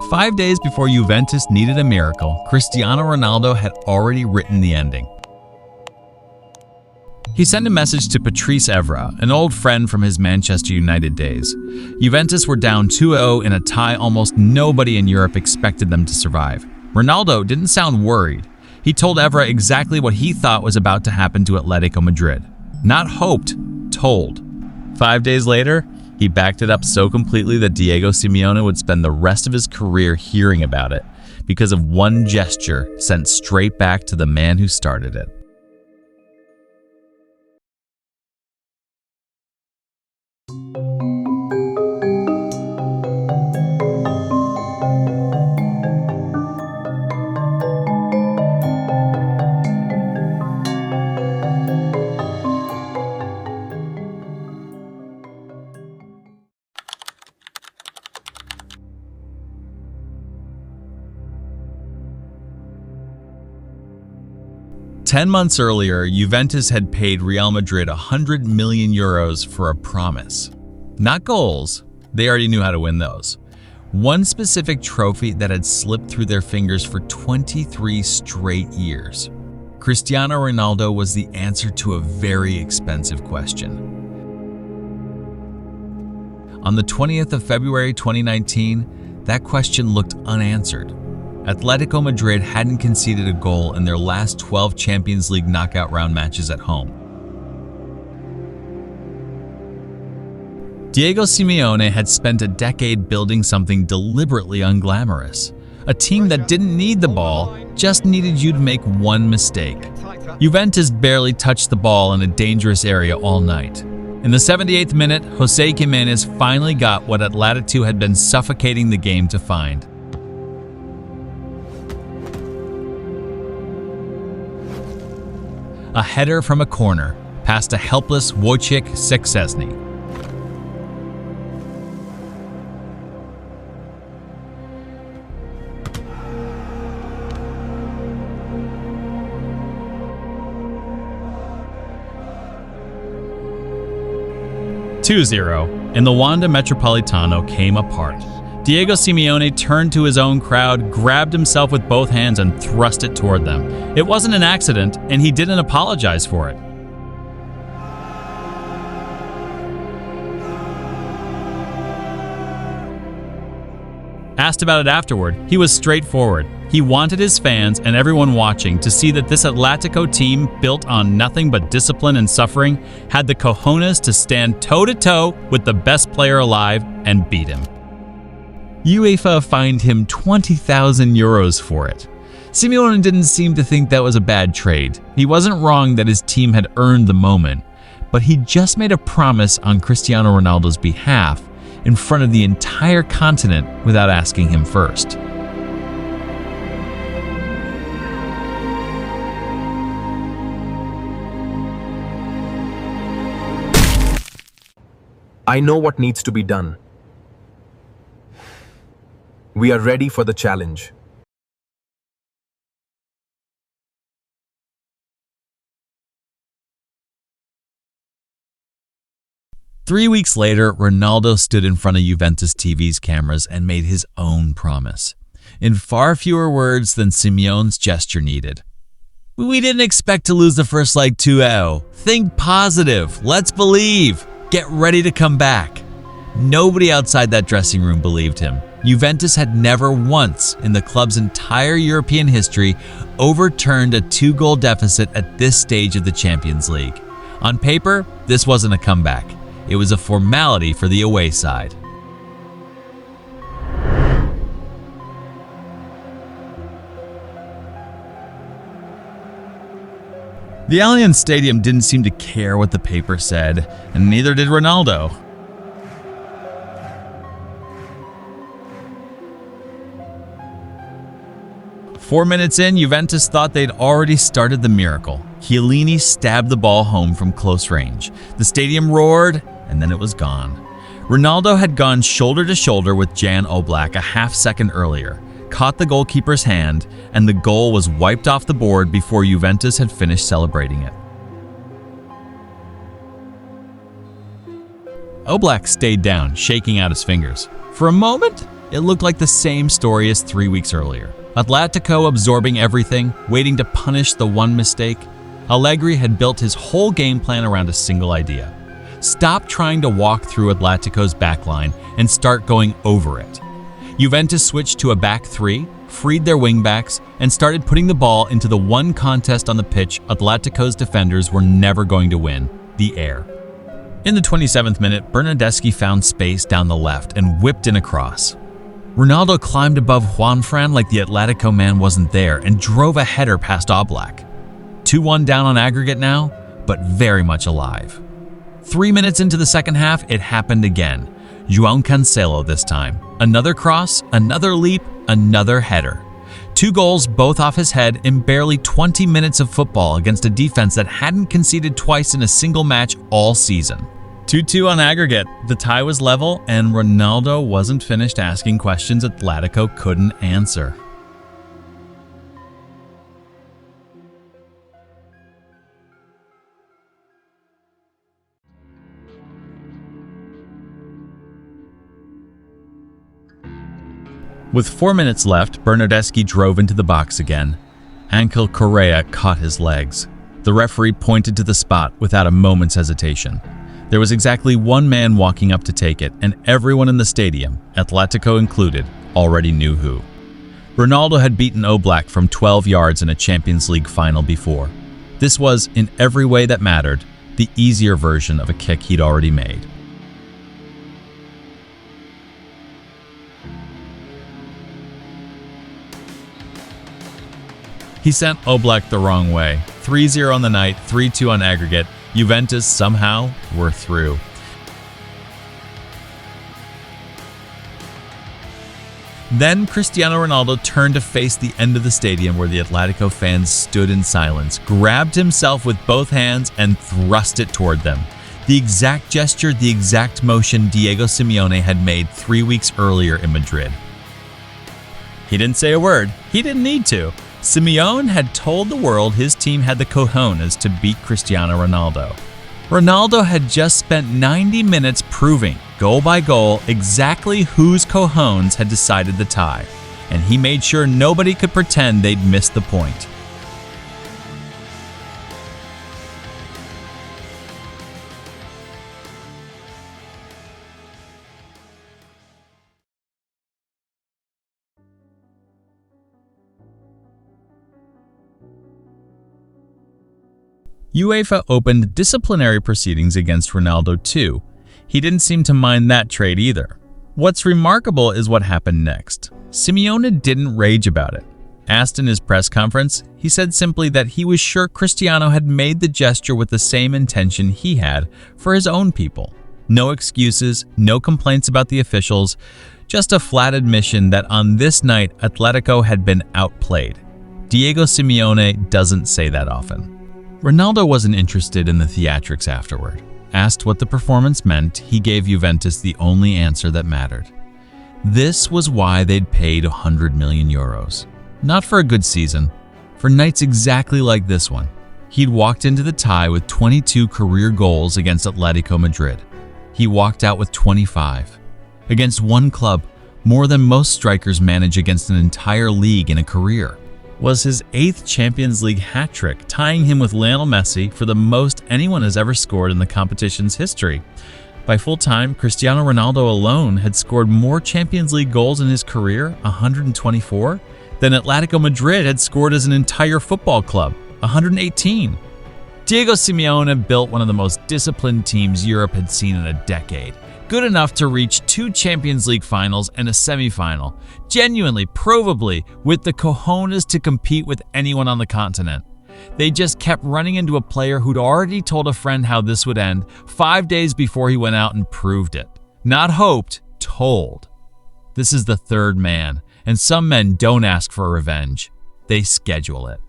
5 days before Juventus needed a miracle, Cristiano Ronaldo had already written the ending. He sent a message to Patrice Evra, an old friend from his Manchester United days. Juventus were down 2-0 in a tie almost nobody in Europe expected them to survive. Ronaldo didn't sound worried. He told Evra exactly what he thought was about to happen to Atlético Madrid. Not hoped, told. 5 days later, he backed it up so completely that Diego Simeone would spend the rest of his career hearing about it because of one gesture sent straight back to the man who started it. €10 months earlier, Juventus had paid Real Madrid €100 million for a promise. Not goals, they already knew how to win those. One specific trophy that had slipped through their fingers for 23 straight years. Cristiano Ronaldo was the answer to a very expensive question. On the 20th of February 2019, that question looked unanswered. Atletico Madrid hadn't conceded a goal in their last 12 Champions League knockout round matches at home. Diego Simeone had spent a decade building something deliberately unglamorous. A team that didn't need the ball, just needed you to make one mistake. Juventus barely touched the ball in a dangerous area all night. In the 78th minute, José Giménez finally got what Atletico had been suffocating the game to find. A header from a corner, past a helpless Wojciech Szczesny. (2-0), and the Wanda Metropolitano came apart. Diego Simeone turned to his own crowd, grabbed himself with both hands and thrust it toward them. It wasn't an accident, and he didn't apologize for it. Asked about it afterward, he was straightforward. He wanted his fans and everyone watching to see that this Atletico team, built on nothing but discipline and suffering, had the cojones to stand toe-to-toe with the best player alive and beat him. UEFA fined him €20,000 for it. Simeone didn't seem to think that was a bad trade. He wasn't wrong that his team had earned the moment, but he just made a promise on Cristiano Ronaldo's behalf in front of the entire continent without asking him first. I know what needs to be done. We are ready for the challenge. Three weeks later, Ronaldo stood in front of Juventus TV's cameras and made his own promise, in far fewer words than Simeone's gesture needed. "We didn't expect to lose the first leg 2-0. Think positive. Let's believe. Get ready to come back." Nobody outside that dressing room believed him. Juventus had never once in the club's entire European history overturned a 2-goal deficit at this stage of the Champions League. On paper, this wasn't a comeback. It was a formality for the away side. The Allianz Stadium didn't seem to care what the paper said, and neither did Ronaldo. Four minutes in, Juventus thought they'd already started the miracle. Chiellini stabbed the ball home from close range. The stadium roared, and then it was gone. Ronaldo had gone shoulder to shoulder with Jan Oblak a half-second earlier, caught the goalkeeper's hand, and the goal was wiped off the board before Juventus had finished celebrating it. Oblak stayed down, shaking out his fingers. For a moment, it looked like the same story as 3 weeks earlier. Atletico absorbing everything, waiting to punish the one mistake. Allegri had built his whole game plan around a single idea. Stop trying to walk through Atletico's backline and start going over it. Juventus switched to a back three, freed their wingbacks, and started putting the ball into the one contest on the pitch Atletico's defenders were never going to win, the air. In the 27th minute, Bernardeschi found space down the left and whipped in a cross. Ronaldo climbed above Juanfran like the Atletico man wasn't there and drove a header past Oblak. 2-1 down on aggregate now, but very much alive. 3 minutes into the second half, it happened again. João Cancelo this time. Another cross, another leap, another header. 2 goals, both off his head, in barely 20 minutes of football against a defense that hadn't conceded twice in a single match all season. 2-2 on aggregate. The tie was level, and Ronaldo wasn't finished asking questions Atletico couldn't answer. With 4 minutes left, Bernardeschi drove into the box again. Ángel Correa caught his legs. The referee pointed to the spot without a moment's hesitation. There was exactly one man walking up to take it, and everyone in the stadium, Atletico included, already knew who. Ronaldo had beaten Oblak from 12 yards in a Champions League final before. This was, in every way that mattered, the easier version of a kick he'd already made. He sent Oblak the wrong way. 3-0 on the night, 3-2 on aggregate. Juventus somehow were through. Then Cristiano Ronaldo turned to face the end of the stadium where the Atletico fans stood in silence, grabbed himself with both hands and thrust it toward them. The exact gesture, the exact motion Diego Simeone had made 3 weeks earlier in Madrid. He didn't say a word. He didn't need to. Simeone had told the world his team had the cojones to beat Cristiano Ronaldo. Ronaldo had just spent 90 minutes proving, goal by goal, exactly whose cojones had decided the tie, and he made sure nobody could pretend they'd missed the point. UEFA opened disciplinary proceedings against Ronaldo too. He didn't seem to mind that trade either. What's remarkable is what happened next. Simeone didn't rage about it. Asked in his press conference, he said simply that he was sure Cristiano had made the gesture with the same intention he had for his own people. No excuses, no complaints about the officials, just a flat admission that on this night Atletico had been outplayed. Diego Simeone doesn't say that often. Ronaldo wasn't interested in the theatrics afterward. Asked what the performance meant, he gave Juventus the only answer that mattered. This was why they'd paid 100 million euros. Not for a good season, for nights exactly like this one. He'd walked into the tie with 22 career goals against Atlético Madrid. He walked out with 25. Against one club, more than most strikers manage against an entire league in a career. Was his 8th Champions League hat-trick, tying him with Lionel Messi for the most anyone has ever scored in the competition's history. By full time, Cristiano Ronaldo alone had scored more Champions League goals in his career, 124, than Atletico Madrid had scored as an entire football club, 118. Diego Simeone built one of the most disciplined teams Europe had seen in a decade. Good enough to reach 2 Champions League finals and a semifinal, genuinely, provably, with the cojones to compete with anyone on the continent. They just kept running into a player who'd already told a friend how this would end 5 days before he went out and proved it. Not hoped, told. This is the third man, and some men don't ask for revenge. They schedule it.